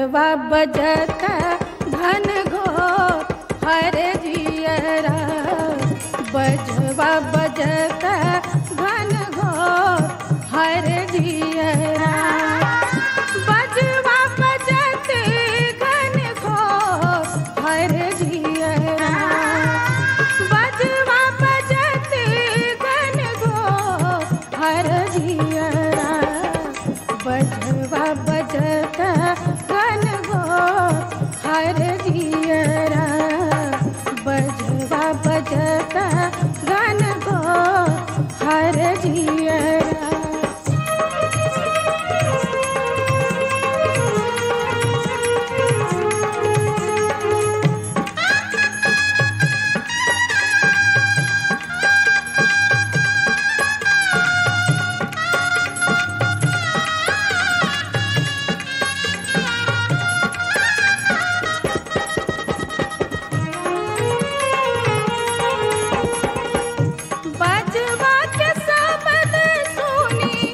बजवा बजत धन घोर हर जियरा, बजवा बजत धन घोर हर जियरा, बजवा बजत घन घोर हर जियरा, बजवा बजत घन घोर हर जियरा, बजवा बजत घन घोर हर जियरा, बजवा बजत घन घोर हर जियरा। बजवा के शब्द सुनी,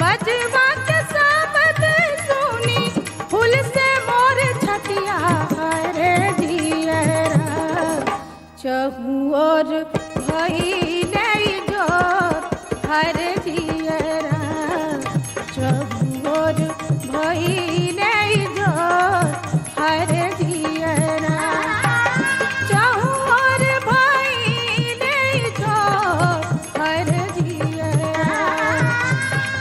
बजवा के शब्द सुनी, फूल से मोर छटिया हर जियरा, चहु ओर भइले जोर हर जियरा, चहु ओर भइले जोर हर जियरा, चहु ओर भइले जोर हर जियरा,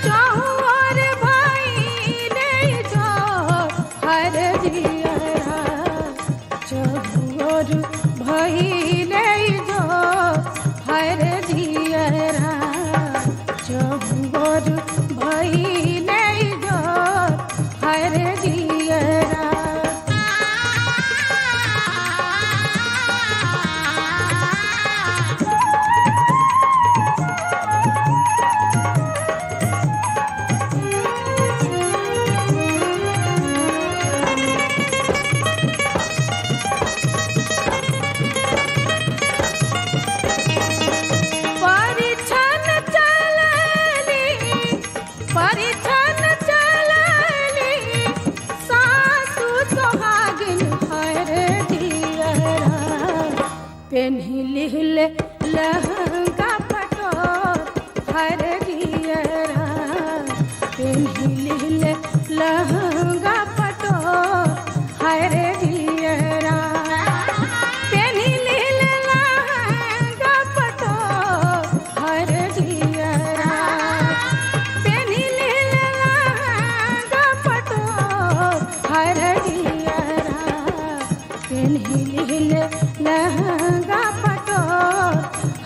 चहु ओर भइले जोर हर जियरा, चहु ओर भइले जोर हर जियरा, चहु ओर भइले जोर हर जियरा। परिछन चलली, परिछन चलली, सासु सोहागिन हर जियरा, पेन्हि लिहले लहंगा पटोर हर जियरा, पेन्हि लिहले लहंगा पटोर हर जियरा, पेन्हि लिहले लहंगा पटोर हर जियरा, पेन्हि लिहले लहंगा पटोर हर जियरा, पेन्हि लिहले लहंगा पटोर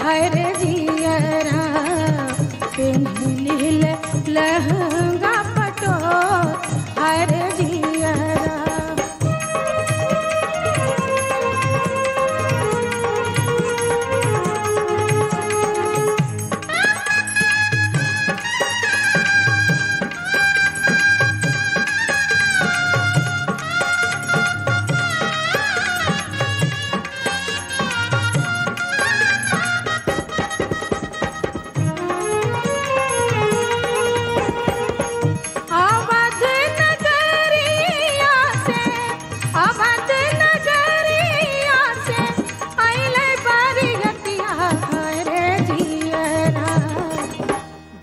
हर जियरा, पेन्हि लिहले लहंगा पटोर हर जियरा। अवध नगरिया से, अवध नगरिया से अइले बरियतिया हर जियरा,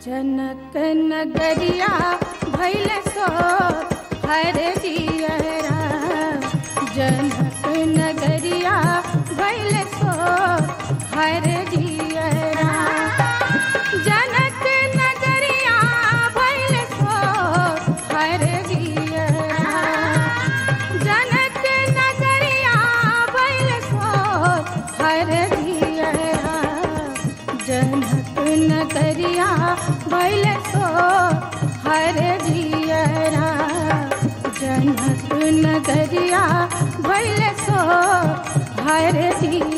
जनक नगरिया भइले सोर हर जियरा, जनक नगरिया भइले सोर हर जियरा, जनक नगरिया भइले सोर हर जियरा, जनक नगरिया भइले सोर हर जियरा, जनक नगरिया भइले सोर हर जियरा, जनक नगरिया भइले सोर हर जियरा।